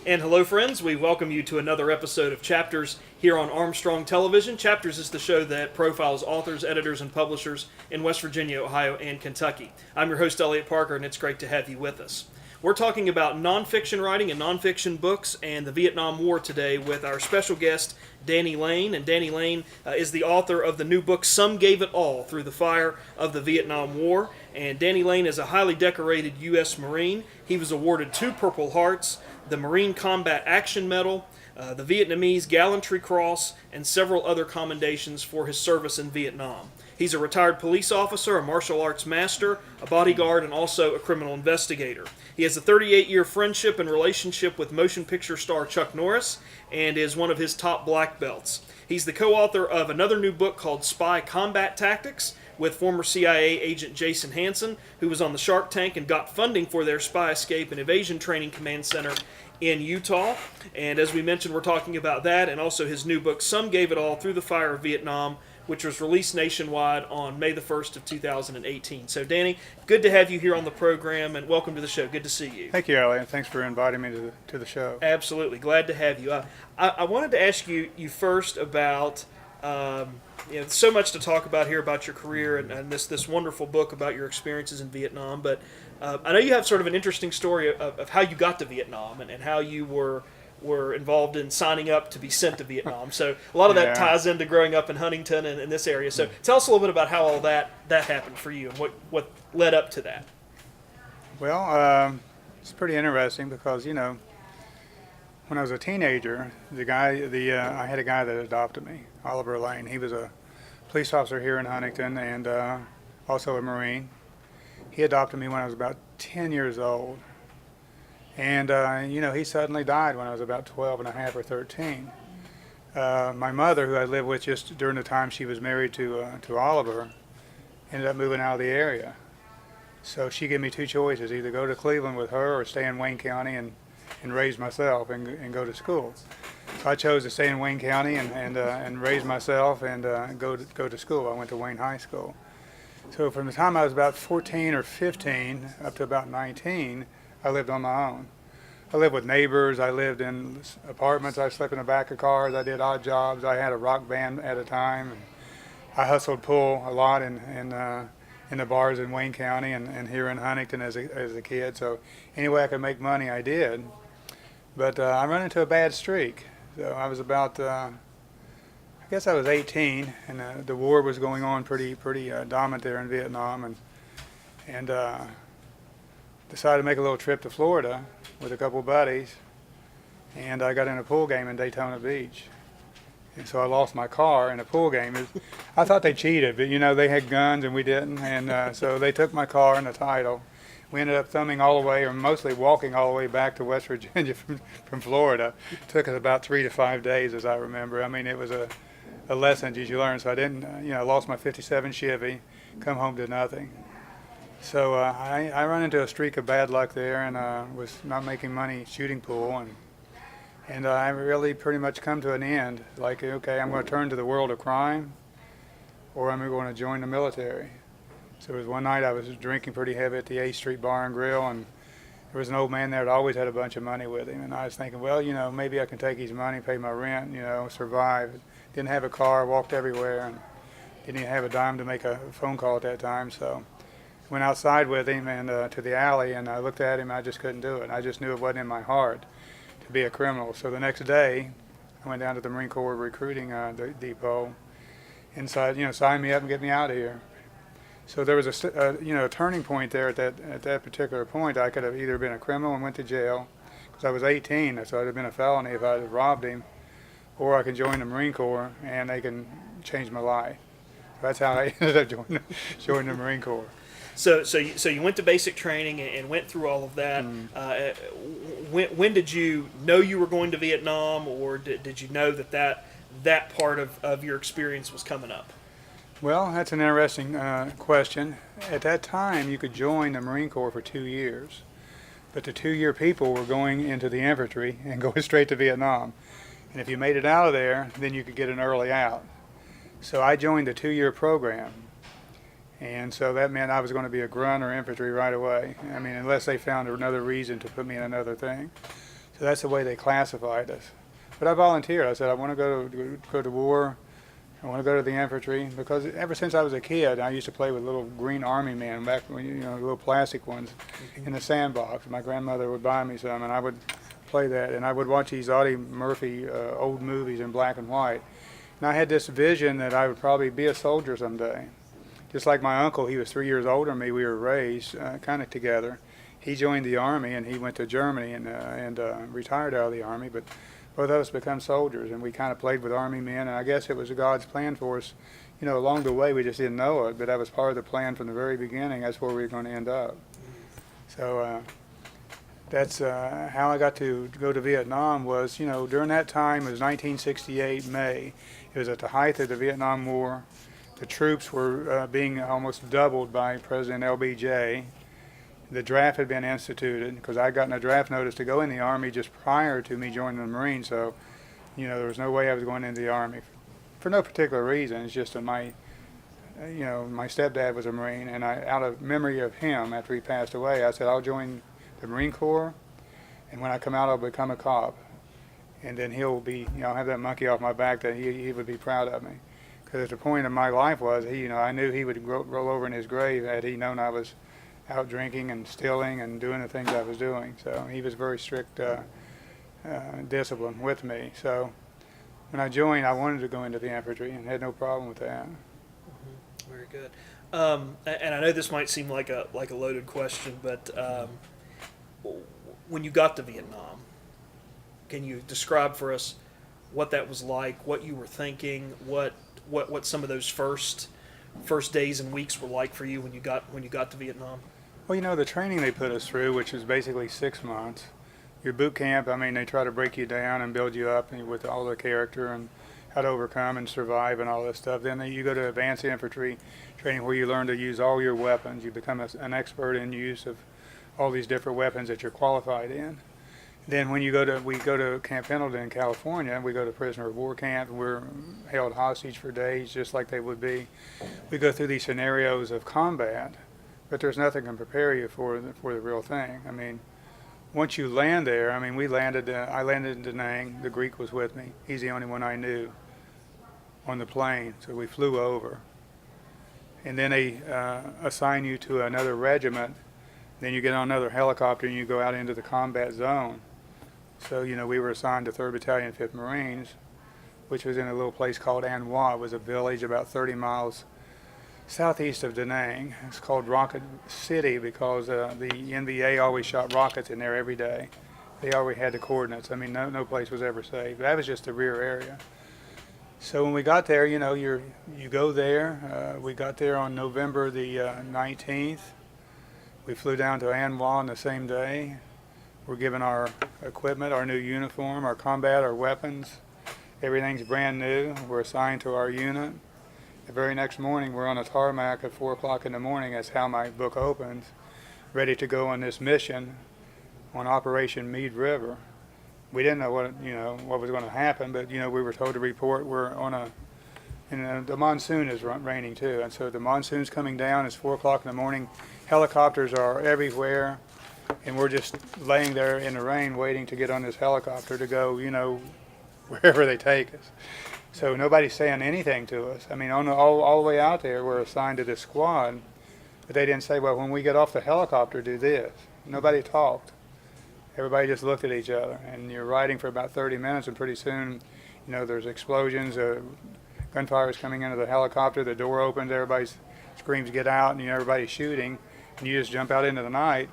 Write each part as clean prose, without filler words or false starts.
And hello friends, we welcome you to another episode of Chapters here on Armstrong Television. Chapters is the show that profiles authors, editors, and publishers in West Virginia, Ohio, and Kentucky. I'm your host, Eliot Parker, and it's great to have you with us. We're talking about nonfiction writing and nonfiction books and the Vietnam War today with our special guest, Danny Lane. And Danny Lane is the author of the new book, Some Gave It All, Through the Fire of the Vietnam War. And Danny Lane is a highly decorated U.S. Marine. He was awarded 2 Purple Hearts, the Marine Combat Action Medal, the Vietnamese Gallantry Cross, and several other commendations for his service in Vietnam. He's a retired police officer, a martial arts master, a bodyguard, and also a criminal investigator. He has a 38-year friendship and relationship with motion picture star Chuck Norris and is one of his top black belts. He's the co-author of another new book called Spy Combat Tactics with former CIA agent Jason Hansen, who was on the Shark Tank and got funding for their Spy Escape and Evasion Training Command Center in Utah. And as we mentioned, we're talking about that and also his new book, Some Gave It All, Through the Fire of Vietnam, which was released nationwide on May the 1st of 2018. So, Danny, good to have you here on the program, and welcome to the show. Good to see you. Thank you, Eliot. Thanks for inviting me to the show. Absolutely. Glad to have you. I wanted to ask you first about, so much to talk about here about your career and this wonderful book about your experiences in Vietnam, but I know you have sort of an interesting story of how you got to Vietnam and how you were involved in signing up to be sent to Vietnam. So a lot of that ties into growing up in Huntington and in this area. So tell us a little bit about how all that happened for you and what led up to that. Well, it's pretty interesting because, when I was a teenager, I had a guy that adopted me, Oliver Lane. He was a police officer here in Huntington and also a Marine. He adopted me when I was about 10 years old. And, he suddenly died when I was about 12 and a half or 13. My mother, who I lived with just during the time she was married to Oliver, ended up moving out of the area. So she gave me 2 choices, either go to Cleveland with her or stay in Wayne County and raise myself and go to school. So I chose to stay in Wayne County and raise myself and go to school. I went to Wayne High School. So from the time I was about 14 or 15 up to about 19, I lived on my own. I lived with neighbors. I lived in apartments. I slept in the back of cars. I did odd jobs. I had a rock band at a time. And I hustled pool a lot in the bars in Wayne County and here in Huntington as a kid. So any way I could make money, I did. But I ran into a bad streak. So I was about, I guess I was 18, and the war was going on pretty dominant there in Vietnam, and decided to make a little trip to Florida with a couple buddies, and I got in a pool game in Daytona Beach. And so I lost my car in a pool game. I thought they cheated, but they had guns and we didn't, and so they took my car and the title. We ended up thumbing all the way, or mostly walking all the way back to West Virginia from Florida. It took us about 3 to 5 days, as I remember. I mean, it was a lesson that you learn. So I didn't, lost my 57 Chevy, come home to nothing. So I run into a streak of bad luck there and was not making money shooting pool. And I really pretty much come to an end. Like, okay, I'm going to turn to the world of crime or I'm going to join the military. So it was one night I was drinking pretty heavy at the 8th Street Bar and Grill, and there was an old man there that always had a bunch of money with him. And I was thinking, well, maybe I can take his money, pay my rent, survive. Didn't have a car, walked everywhere, and didn't even have a dime to make a phone call at that time. So went outside with him and to the alley, and I looked at him, and I just couldn't do it. I just knew it wasn't in my heart to be a criminal. So the next day, I went down to the Marine Corps recruiting depot and sign me up and get me out of here. So there was a turning point there at that particular point. I could have either been a criminal and went to jail because I was 18, so I'd have been a felony if I had robbed him, or I could join the Marine Corps and they can change my life. So that's how I ended up joining the Marine Corps. So you went to basic training and went through all of that. When did you know you were going to Vietnam, or did you know that part of your experience was coming up? Well, that's an interesting question. At that time, you could join the Marine Corps for 2 years, but the 2-year people were going into the infantry and going straight to Vietnam. And if you made it out of there, then you could get an early out. So I joined the 2-year program. And so that meant I was going to be a grunt or infantry right away. I mean, unless they found another reason to put me in another thing. So that's the way they classified us. But I volunteered. I said, I want to go to war. I want to go to the infantry, because ever since I was a kid, I used to play with little green army men, back when, little plastic ones in the sandbox. My grandmother would buy me some, and I would play that. And I would watch these Audie Murphy old movies in black and white. And I had this vision that I would probably be a soldier someday. Just like my uncle, he was 3 years older than me. We were raised kind of together. He joined the Army, and he went to Germany and retired out of the Army. But both of us become soldiers, and we kind of played with Army men. And I guess it was God's plan for us. Along the way, we just didn't know it, but that was part of the plan from the very beginning. That's where we were going to end up. So that's how I got to go to Vietnam. Was during that time, it was 1968 May. It was at the height of the Vietnam War. The troops were being almost doubled by President LBJ. The draft had been instituted, because I'd gotten a draft notice to go in the Army just prior to me joining the Marines. So, there was no way I was going into the Army for no particular reason. It's just that my stepdad was a Marine, and out of memory of him, after he passed away, I said, I'll join the Marine Corps, and when I come out, I'll become a cop. And then he'll be, I'll have that monkey off my back that he would be proud of me. Because the point of my life was, I knew he would roll over in his grave had he known I was out drinking and stealing and doing the things I was doing. So he was very strict discipline with me. So when I joined, I wanted to go into the infantry and had no problem with that. Mm-hmm. Very good. And I know this might seem like a loaded question, but when you got to Vietnam, can you describe for us what that was like, what you were thinking, what some of those first days and weeks were like for you when you got to Vietnam? Well, the training they put us through, which is basically 6 months. Your boot camp, they try to break you down and build you up with all the character and how to overcome and survive and all this stuff. Then you go to advanced infantry training, where you learn to use all your weapons. You become an expert in use of all these different weapons that you're qualified in. Then when we go to Camp Pendleton, California, we go to prisoner of war camp. We're held hostage for days, just like they would be. We go through these scenarios of combat, but there's nothing can prepare you for the real thing. Once you land there, I landed in Da Nang. The Greek was with me. He's the only one I knew on the plane, so we flew over. And then they assign you to another regiment. Then you get on another helicopter and you go out into the combat zone. So, we were assigned to 3rd Battalion, 5th Marines, which was in a little place called An Hoa. It was a village about 30 miles southeast of Da Nang. It's called Rocket City because the NVA always shot rockets in there every day. They always had the coordinates. No place was ever safe. That was just the rear area. So when we got there, you go there. We got there on November the 19th. We flew down to An Hoa on the same day. We're given our equipment, our new uniform, our combat, our weapons. Everything's brand new. We're assigned to our unit. The very next morning, we're on a tarmac at 4 o'clock in the morning. That's how my book opens, ready to go on this mission on Operation Meade River. We didn't know what was going to happen, but we were told to report. We're on and the monsoon is raining too, and so the monsoon's coming down. It's 4 o'clock in the morning. Helicopters are everywhere, and we're just laying there in the rain waiting to get on this helicopter to go, wherever they take us. So nobody's saying anything to us. All the way out there, we're assigned to this squad, but they didn't say, well, when we get off the helicopter, do this. Nobody talked. Everybody just looked at each other, and you're riding for about 30 minutes, and pretty soon, there's explosions, gunfire is coming into the helicopter, the door opens, everybody screams, get out, and everybody's shooting, and you just jump out into the night.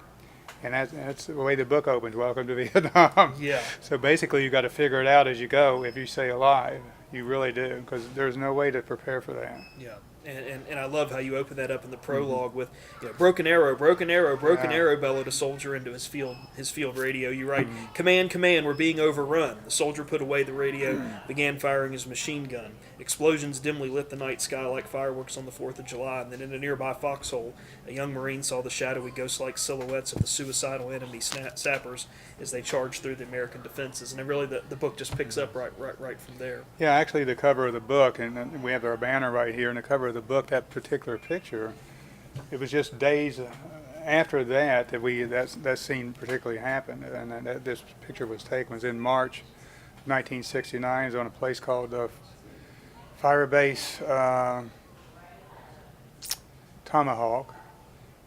And that's the way the book opens, Welcome to Vietnam. Yeah. So basically you got to figure it out as you go if you stay alive. You really do, because there's no way to prepare for that. Yeah. And I love how you open that up in the prologue with, broken arrow, broken arrow, broken arrow, bellowed a soldier into his field radio. You write, command, command, we're being overrun. The soldier put away the radio, began firing his machine gun. Explosions dimly lit the night sky like fireworks on the 4th of July, and then in a nearby foxhole, a young Marine saw the shadowy ghost-like silhouettes of the suicidal enemy sappers as they charged through the American defenses. And really the book just picks up right from there. Yeah, actually the cover of the book, and we have our banner right here, and the cover of the book, that particular picture, it was just days after that that scene particularly happened, and that this picture was taken. It was in March 1969. It was on a place called Fire Base Tomahawk.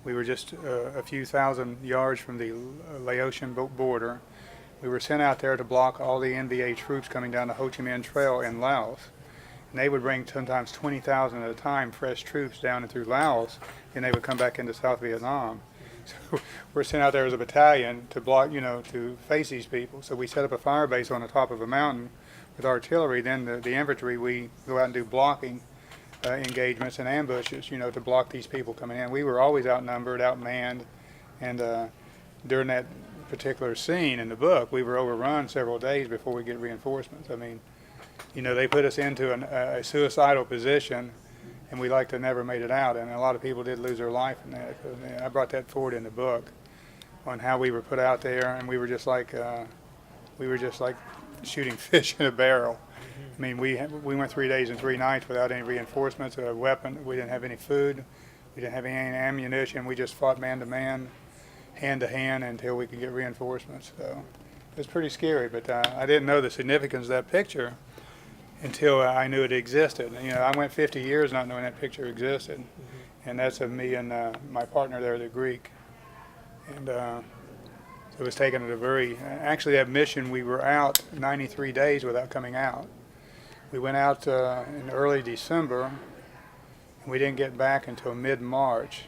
We were just a few thousand yards from the Laotian border. We were sent out there to block all the NVA troops coming down the Ho Chi Minh Trail in Laos. And they would bring sometimes 20,000 at a time, fresh troops down and through Laos, and they would come back into South Vietnam. So we're sent out there as a battalion to block, to face these people. So we set up a fire base on the top of a mountain with artillery. Then the infantry, we go out and do blocking engagements and ambushes, to block these people coming in. We were always outnumbered, outmanned, and during that particular scene in the book, we were overrun several days before we get reinforcements. I mean, they put us into a suicidal position, and we like to never made it out. And a lot of people did lose their life in that. I brought that forward in the book on how we were put out there, and we were just like shooting fish in a barrel. I mean, we went 3 days and 3 nights without any reinforcements, a weapon. We didn't have any food. We didn't have any ammunition. We just fought man to man, hand to hand, until we could get reinforcements. So it was pretty scary, but I didn't know the significance of that picture until I knew it existed. I went 50 years not knowing that picture existed, and that's of me and my partner there, the Greek. And so it was taken at actually that mission, we were out 93 days without coming out. We went out in early December, and we didn't get back until mid-March.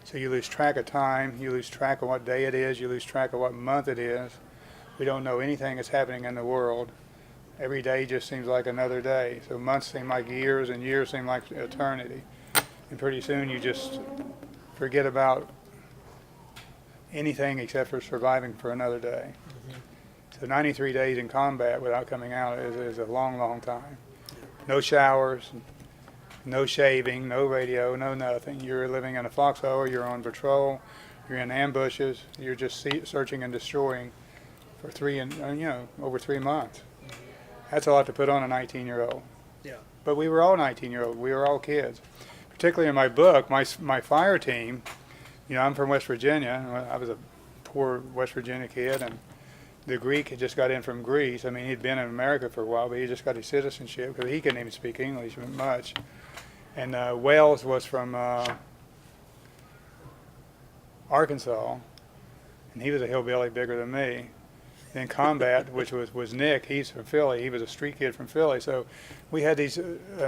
So you lose track of time, you lose track of what day it is, you lose track of what month it is. We don't know anything that's happening in the world. Every day just seems like another day. So months seem like years, and years seem like eternity. And pretty soon you just forget about anything except for surviving for another day. So 93 days in combat without coming out is a long, long time. No showers, no shaving, no radio, no nothing. You're living in a foxhole, you're on patrol, you're in ambushes, you're just searching and destroying for over 3 months. That's a lot to put on a 19-year-old. Yeah. But we were all 19-year-olds. We were all kids. Particularly in my book, my fire team, I'm from West Virginia. I was a poor West Virginia kid, and the Greek had just got in from Greece. I mean, he'd been in America for a while, but he just got his citizenship because he couldn't even speak English much. And Wales was from Arkansas, and he was a hillbilly bigger than me. In combat, which was Nick, he's from Philly. He was a street kid from Philly. So we had these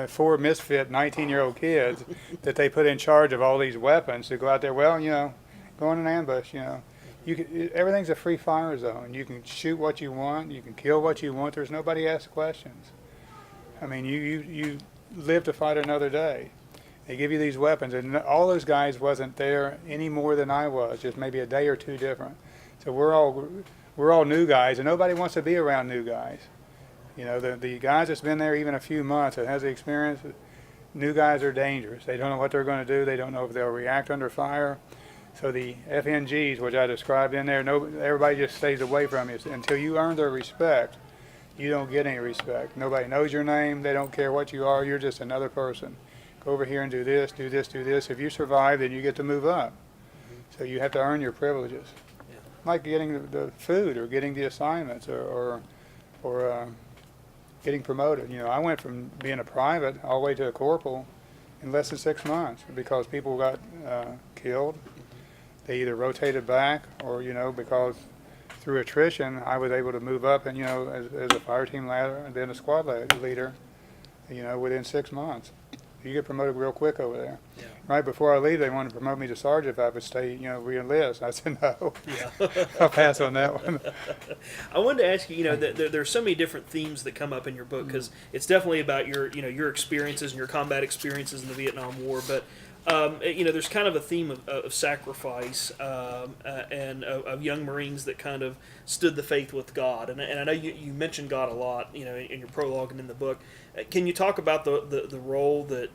4 misfit 19-year-old kids that they put in charge of all these weapons to go out there. Well, go in an ambush. Everything's a free fire zone. You can shoot what you want. You can kill what you want. There's nobody asks questions. I mean, you live to fight another day. They give you these weapons, and all those guys wasn't there any more than I was, just maybe a day or two different. So we're all new guys, and nobody wants to be around new guys. The guys that's been there even a few months and has the experience, new guys are dangerous. They don't know what they're going to do. They don't know if they'll react under fire. So the FNGs, which I described in there, everybody just stays away from you. Until you earn their respect, you don't get any respect. Nobody knows your name. They don't care what you are. You're just another person. Go over here and do this, do this, do this. If you survive, then you get to move up. So you have to earn your privileges. Like getting the food or getting the assignments or getting promoted. I went from being a private all the way to a corporal in less than 6 months because people got killed. They either rotated back or, because through attrition, I was able to move up and, as a fire team leader and then a squad leader, within 6 months. You get promoted real quick over there. Yeah. Right before I leave, they wanted to promote me to sergeant if I would stay, re-enlist. I said no. Yeah. I'll pass on that one. I wanted to ask you, there's so many different themes that come up in your book because it's definitely about your experiences and your combat experiences in the Vietnam War, but there's kind of a theme of sacrifice and of young Marines that kind of stood the faith with God. And I know you mentioned God a lot, in your prologue and in the book. Can you talk about the role that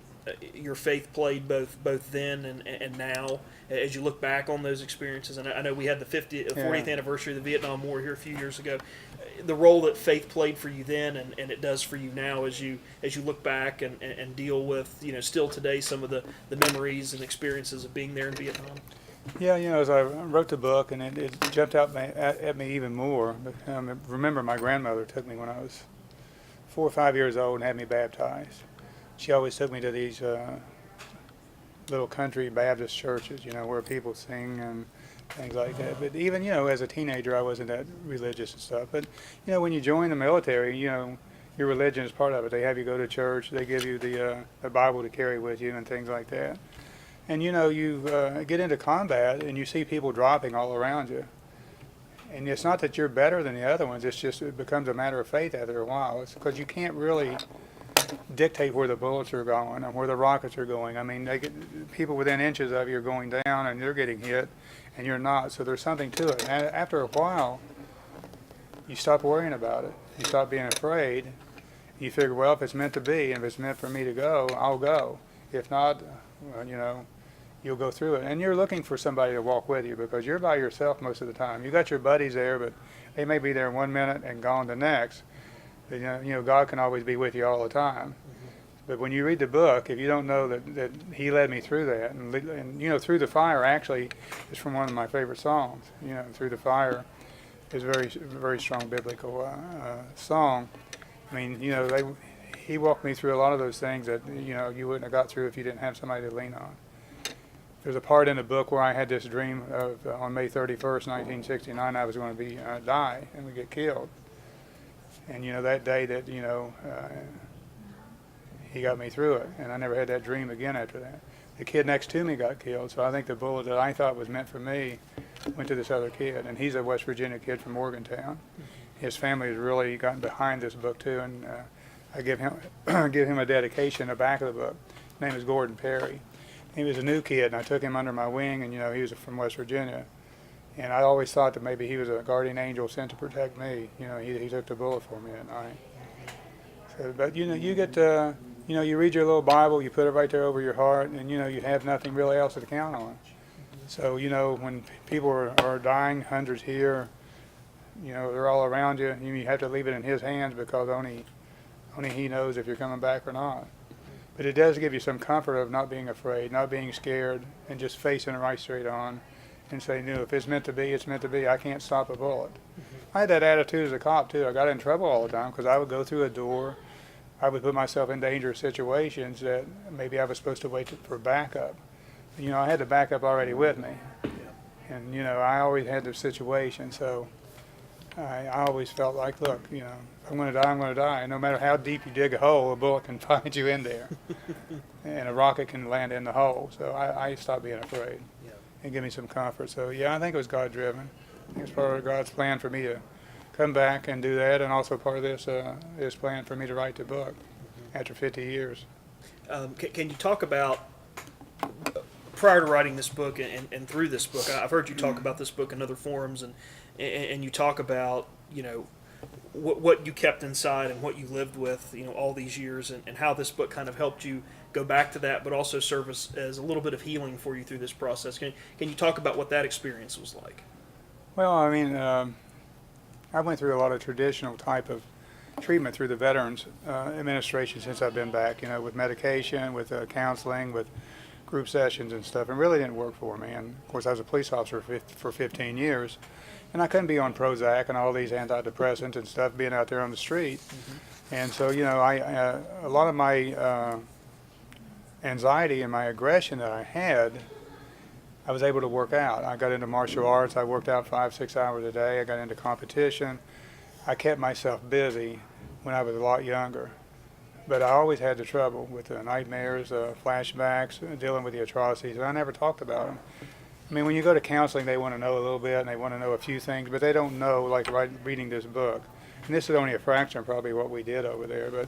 your faith played both then and now as you look back on those experiences? And I know we had the 40th anniversary of the Vietnam War here a few years ago. The role that faith played for you then and it does for you now as you look back and deal with still today some of the memories and experiences of being there in Vietnam. Yeah, as I wrote the book, and it jumped out at me even more. Remember, my grandmother took me when I was 4 or 5 years old and had me baptized. She always took me to these little country Baptist churches, where people sing and things like that. But even, as a teenager, I wasn't that religious and stuff. But, when you join the military, your religion is part of it. They have you go to church. They give you the Bible to carry with you and things like that. And, you get into combat and you see people dropping all around you. And it's not that you're better than the other ones. It's just it becomes a matter of faith after a while. It's because you can't really dictate where the bullets are going and where the rockets are going. I mean, people within inches of you are going down and they're getting hit and you're not. So there's something to it. And after a while, you stop worrying about it. You stop being afraid. You figure, well, if it's meant to be and if it's meant for me to go, I'll go. If not, well, you'll go through it. And you're looking for somebody to walk with you because you're by yourself most of the time. You got your buddies there, but they may be there 1 minute and gone the next. But, God can always be with you all the time. Mm-hmm. But when you read the book, if you don't know that He led me through that, and Through the Fire actually is from one of my favorite songs. Through the Fire is a very, very strong biblical song. I mean, He walked me through a lot of those things that, you wouldn't have got through if you didn't have somebody to lean on. There's a part in the book where I had this dream of on May 31st, 1969, I was going to die and we get killed. And, that day that, He got me through it. And I never had that dream again after that. The kid next to me got killed, so I think the bullet that I thought was meant for me went to this other kid. And he's a West Virginia kid from Morgantown. His family has really gotten behind this book, too. And I give him a dedication in the back of the book. His name is Gordon Perry. He was a new kid, and I took him under my wing, and, he was from West Virginia. And I always thought that maybe he was a guardian angel sent to protect me. He took the bullet for me that night. So, but, you get, you read your little Bible, you put it right there over your heart, and, you have nothing really else to count on. So, when people are dying, hundreds here, they're all around you, you have to leave it in His hands because only He knows if you're coming back or not. But it does give you some comfort of not being afraid, not being scared, and just facing it right straight on and saying, if it's meant to be, it's meant to be. I can't stop a bullet. Mm-hmm. I had that attitude as a cop, too. I got in trouble all the time because I would go through a door. I would put myself in dangerous situations that maybe I was supposed to wait for backup. I had the backup already with me. Yeah. And, I always had the situation, so I always felt like, look, if I'm going to die, I'm going to die. No matter how deep you dig a hole, a bullet can find you in there. And a rocket can land in the hole. So I stopped being afraid. Yeah. And give me some comfort. So, I think it was God-driven. I think it's part of God's plan for me to come back and do that, and also part of this plan for me to write the book after 50 years. Can you talk about, prior to writing this book and through this book, I've heard you talk about this book in other forums, and you talk about, what you kept inside and what you lived with, all these years, and how this book kind of helped you go back to that, but also serve as a little bit of healing for you through this process. Can you talk about what that experience was like? Well, I mean, I went through a lot of traditional type of treatment through the Veterans Administration since I've been back, with medication, with counseling, with group sessions and stuff. It really didn't work for me. And, of course, I was a police officer for 15 years. And I couldn't be on Prozac and all these antidepressants and stuff being out there on the street. Mm-hmm. And so, a lot of my anxiety and my aggression that I had, I was able to work out. I got into martial arts. I worked out 5-6 hours a day. I got into competition. I kept myself busy when I was a lot younger. But I always had the trouble with the nightmares, flashbacks, dealing with the atrocities, and I never talked about them. I mean, when you go to counseling, they want to know a little bit, and they want to know a few things, but they don't know, like reading this book. And this is only a fraction, probably, what we did over there, but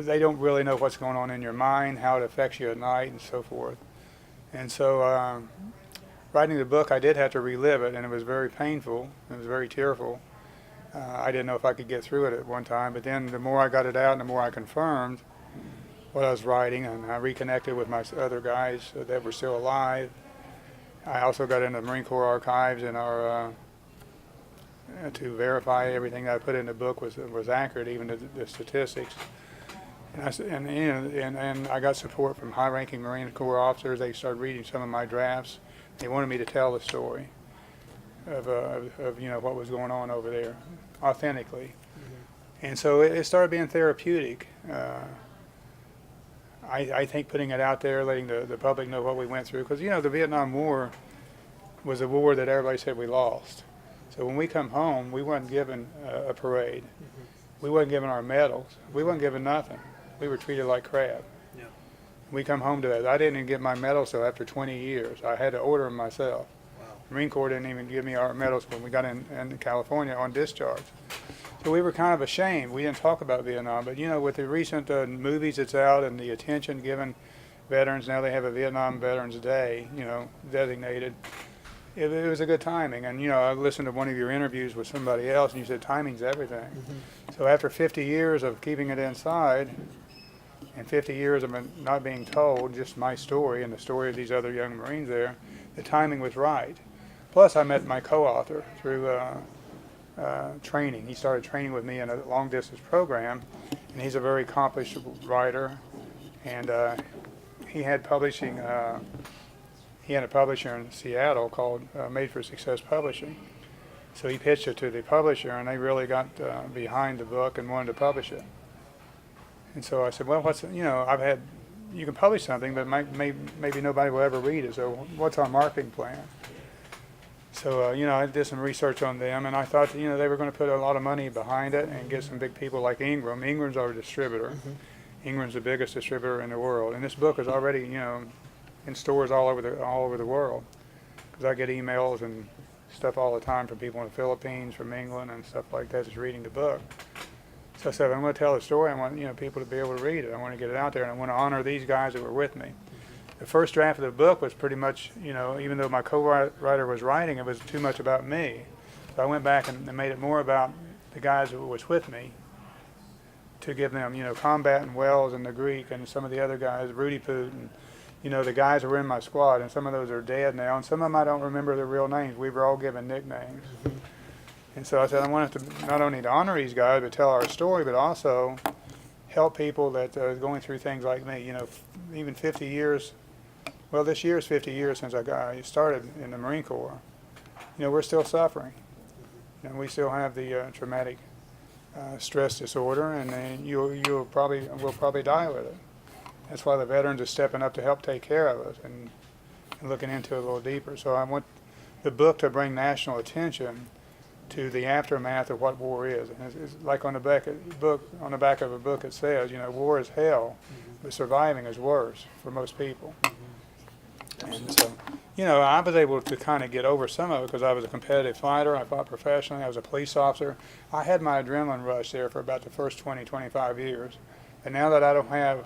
they don't really know what's going on in your mind, how it affects you at night, and so forth. And so, writing the book, I did have to relive it, and it was very painful. It was very tearful. I didn't know if I could get through it at one time, but then the more I got it out and the more I confirmed what I was writing, and I reconnected with my other guys that were still alive. I also got into the Marine Corps archives and to verify everything that I put in the book was accurate, even the statistics. And I got support from high-ranking Marine Corps officers. They started reading some of my drafts. They wanted me to tell the story of what was going on over there authentically. And so it started being therapeutic. I think putting it out there, letting the public know what we went through, because the Vietnam War was a war that everybody said we lost. So when we come home, we weren't given a parade. We wasn't given our medals. We wasn't given nothing. We were treated like crap. Yeah. We come home to that. I didn't even get my medals till after 20 years. I had to order them myself. Wow. Marine Corps didn't even give me our medals when we got in California on discharge. So we were kind of ashamed. We didn't talk about Vietnam. But, with the recent movies that's out and the attention given veterans, now they have a Vietnam Veterans Day, designated. It was a good timing. And, I listened to one of your interviews with somebody else, and you said timing's everything. So after 50 years of keeping it inside and 50 years of it not being told, just my story and the story of these other young Marines there, the timing was right. Plus, I met my co-author through training. He started training with me in a long-distance program, and he's a very accomplished writer. And he had publishing. He had a publisher in Seattle called Made for Success Publishing. So he pitched it to the publisher, and they really got behind the book and wanted to publish it. And so I said, well, you can publish something, but maybe nobody will ever read it. So what's our marketing plan? So, I did some research on them, and I thought, they were going to put a lot of money behind it and get some big people like Ingram. Ingram's our distributor. Ingram's the biggest distributor in the world. And this book is already, in stores all over the world. Because I get emails and stuff all the time from people in the Philippines, from England, and stuff like that, just reading the book. So I said, I'm going to tell the story. I want, people to be able to read it. I want to get it out there, and I want to honor these guys that were with me. The first draft of the book was pretty much, even though my co-writer was writing, it was too much about me. So I went back and made it more about the guys who was with me to give them, Combat and Wells and the Greek and some of the other guys, Rudy Poot, and, the guys who were in my squad, and some of those are dead now, and some of them I don't remember their real names. We were all given nicknames. And so I said, I wanted to not only to honor these guys, but tell our story, but also help people that are going through things like me. Even 50 years. Well, this year is 50 years since I started in the Marine Corps. We're still suffering. We still have the traumatic stress disorder, and we'll probably die with it. That's why the veterans are stepping up to help take care of us and looking into it a little deeper. So I want the book to bring national attention to the aftermath of what war is. And it's like on the back of a book it says, war is hell, but surviving is worse for most people. And so, I was able to kind of get over some of it because I was a competitive fighter. I fought professionally. I was a police officer. I had my adrenaline rush there for about the first 20, 25 years. And now that I don't have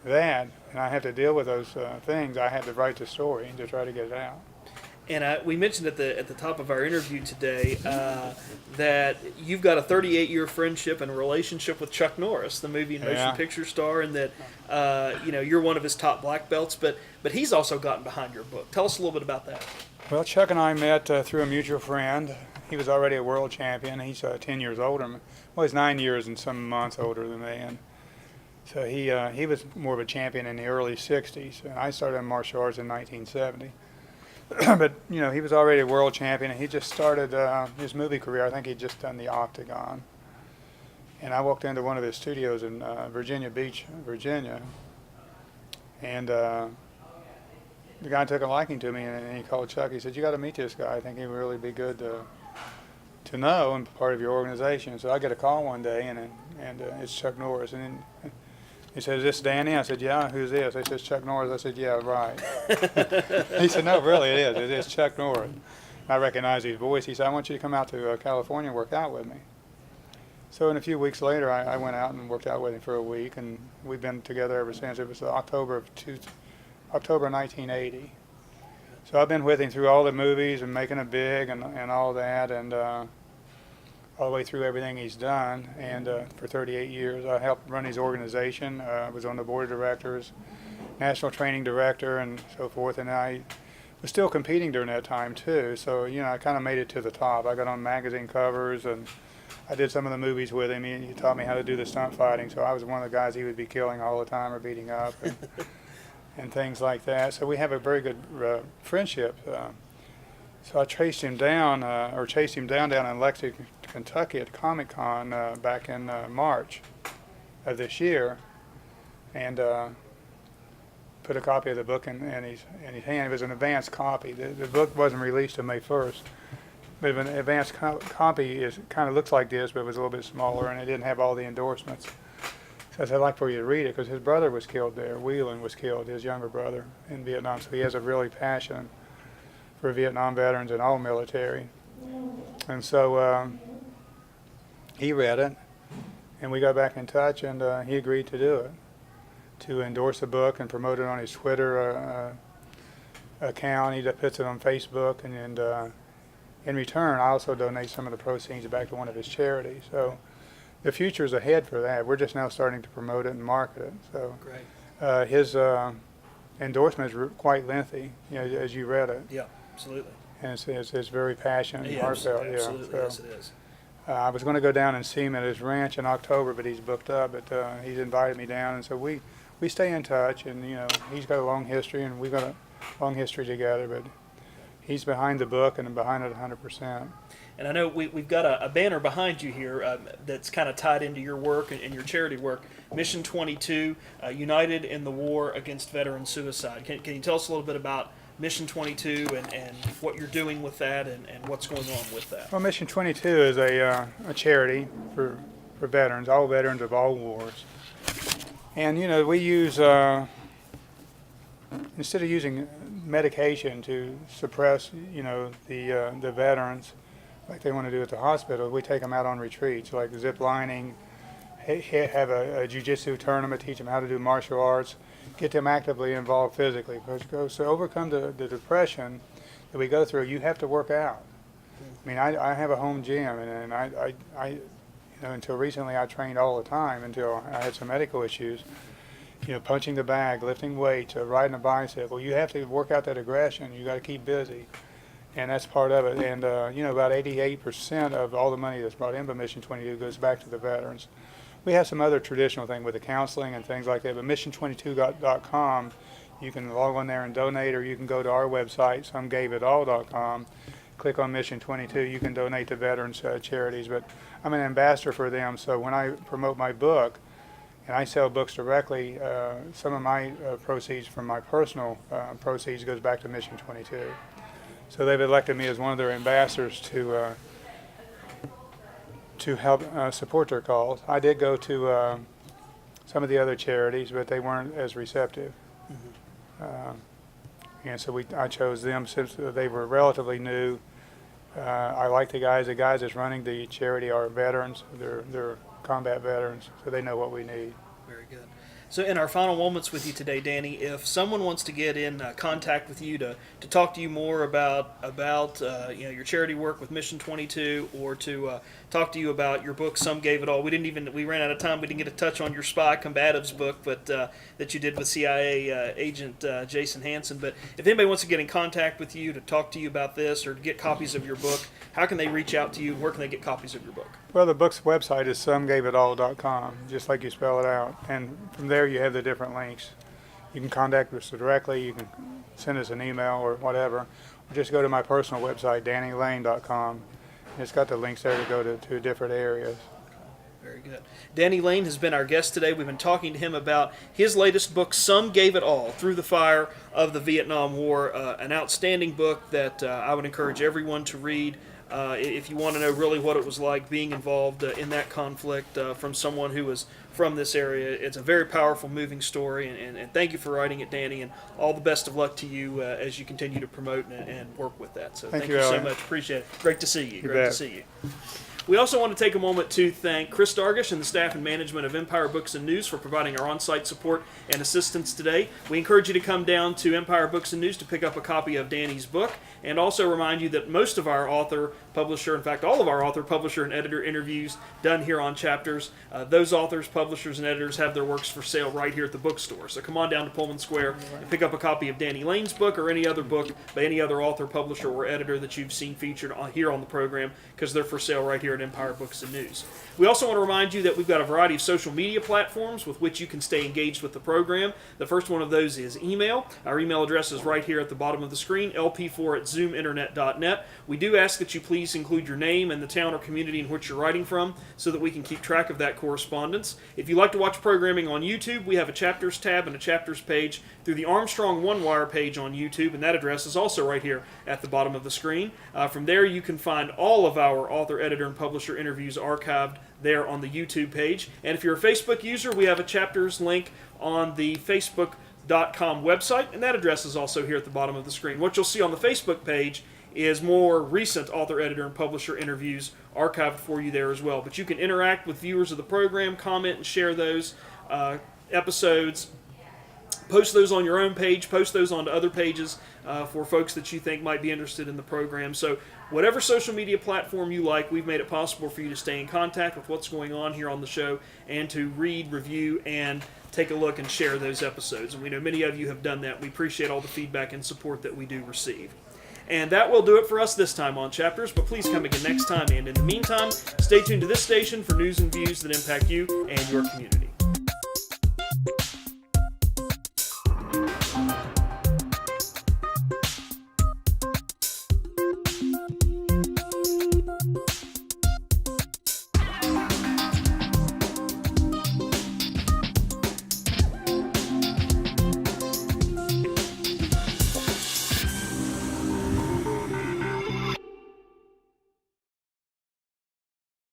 that, and I have to deal with those things, I had to write the story to try to get it out. And we mentioned at the top of our interview today that you've got a 38-year friendship and relationship with Chuck Norris, the movie and motion picture star, and that you're one of his top black belts. But he's also gotten behind your book. Tell us a little bit about that. Well, Chuck and I met through a mutual friend. He was already a world champion. He's 10 years older. Well, he's 9 years and some months older than me. And so he was more of a champion in the early 60s. And I started in martial arts in 1970. But, he was already a world champion, and he just started his movie career. I think he'd just done The Octagon. And I walked into one of his studios in Virginia Beach, Virginia, and the guy took a liking to me, and he called Chuck. He said, you got to meet this guy. I think he would really be good to know and part of your organization. So I get a call one day, and it's Chuck Norris. And He said, "Is this Danny?" I said, "Yeah." "Who's this?" He says, "Chuck Norris." I said, "Yeah, right." He said, "No, really, it is. It is Chuck Norris." I recognized his voice. He said, "I want you to come out to California and work out with me." So in a few weeks later, I went out and worked out with him for a week, and we've been together ever since. It was October 1980. So I've been with him through all the movies and making it big and all that, and all the way through everything he's done. And for 38 years, I helped run his organization. I was on the board of directors, national training director, and so forth. And I was still competing during that time too. So I kind of made it to the top. I got on magazine covers, and I did some of the movies with him. He taught me how to do the stunt fighting. So I was one of the guys he would be killing all the time or beating up, and things like that. So we have a very good friendship. So I chased him down down in Lexington, Kentucky at Comic Con back in March of this year, and put a copy of the book in his hand. It was an advanced copy. The book wasn't released until May 1st, but an advanced copy kind of looks like this, but it was a little bit smaller, and it didn't have all the endorsements. So I said, "I'd like for you to read it," because his brother was killed there. Whelan was killed, his younger brother, in Vietnam. So he has a really passion for Vietnam veterans and all military. And so he read it, and we got back in touch, and he agreed to do it, to endorse the book and promote it on his Twitter account. He puts it on Facebook, and in return, I also donate some of the proceeds back to one of his charities. So the future's ahead for that. We're just now starting to promote it and market it. So Great. his endorsement is quite lengthy, as you read it. Yeah, absolutely. And it's very passionate and Yeah, heartfelt. absolutely. So, Yes, it is. I was going to go down and see him at his ranch in October, but he's booked up. But he's invited me down, and so we stay in touch. And he's got a long history, and we've got a long history together. But he's behind the book and behind it 100%. And I know we've got a banner behind you here that's kind of tied into your work and your charity work. Mission 22, United in the War Against Veteran Suicide. Can you tell us a little bit about Mission 22 and what you're doing with that and what's going on with that? Well, Mission 22 is a charity for veterans, all veterans of all wars. And we use instead of using medication to suppress the veterans like they want to do at the hospital, we take them out on retreats like zip lining, have a jiu-jitsu tournament, teach them how to do martial arts, get them actively involved physically. Because to overcome the depression that we go through, you have to work out. I mean, I have a home gym, and I until recently I trained all the time until I had some medical issues. Punching the bag, lifting weights, riding a bicycle. You have to work out that aggression. You got to keep busy, and that's part of it. And about 88% of all the money that's brought in by Mission 22 goes back to the veterans. We have some other traditional thing with the counseling and things like that, but mission22.com, you can log on there and donate, or you can go to our website, somegaveitall.com, click on Mission 22. You can donate to veterans charities, but I'm an ambassador for them, so when I promote my book and I sell books directly, some of my proceeds from my personal proceeds goes back to Mission 22. So they've elected me as one of their ambassadors to help support their cause. I did go to some of the other charities, but they weren't as receptive. And so I chose them since they were relatively new. I like the guys. The guys that's running the charity are veterans. They're combat veterans, so they know what we need. Very good. So in our final moments with you today, Danny, if someone wants to get in contact with you to talk to you more about your charity work with Mission 22, or to talk to you about your book, Some Gave It All. We ran out of time. We didn't get a touch on your Spy Combatives book, but that you did with CIA agent Jason Hansen. But if anybody wants to get in contact with you to talk to you about this or to get copies of your book, how can they reach out to you? Where can they get copies of your book? Well, the book's website is somegaveitall.com, just like you spell it out. And from there you have the different links. You can contact us directly, you can send us an email or whatever. Or just go to my personal website, dannylane.com. And it's got the links there to go to different areas. Very good. Danny Lane has been our guest today. We've been talking to him about his latest book, Some Gave It All, Through the Fire of the Vietnam War, an outstanding book that I would encourage everyone to read. if you want to know really what it was like being involved in that conflict from someone who was from this area. It's a very powerful, moving story, and thank you for writing it, Danny, and all the best of luck to you as you continue to promote and work with that. So thank you so Elliot. much. Appreciate it. Great to see you. You Great to bet. see you. We also want to take a moment to thank Chris Dargish and the staff and management of Empire Books and News for providing our on-site support and assistance today. We encourage you to come down to Empire Books and News to pick up a copy of Danny's book, and also remind you that most of our author, publisher, in fact all of our author, publisher, and editor interviews done here on Chapters, those authors, publishers, and editors have their works for sale right here at the bookstore. So come on down to Pullman Square and pick up a copy of Danny Lane's book or any other book by any other author, publisher, or editor that you've seen featured here on the program, because they're for sale right here at Empire Books and News. We also want to remind you that we've got a variety of social media platforms with which you can stay engaged with the program. The first one of those is email. Our email address is right here at the bottom of the screen, lp4@zoominternet.net. We do ask that you please include your name and the town or community in which you're writing from so that we can keep track of that correspondence. If you like to watch programming on YouTube, we have a Chapters tab and a Chapters page through the Armstrong One Wire page on YouTube, and that address is also right here at the bottom of the screen. From there you can find all of our author, editor, and publisher interviews archived there on the YouTube page. And if you're a Facebook user, we have a Chapters link on the Facebook.com website, and that address is also here at the bottom of the screen. What you'll see on the Facebook page is more recent author, editor, and publisher interviews archived for you there as well. But you can interact with viewers of the program, comment and share those episodes, post those on your own page, post those onto other pages for folks that you think might be interested in the program. So whatever social media platform you like, we've made it possible for you to stay in contact with what's going on here on the show and to read, review, and take a look and share those episodes. And we know many of you have done that. We appreciate all the feedback and support that we do receive. And that will do it for us this time on Chapters, but please come again next time. And in the meantime, stay tuned to this station for news and views that impact you and your community.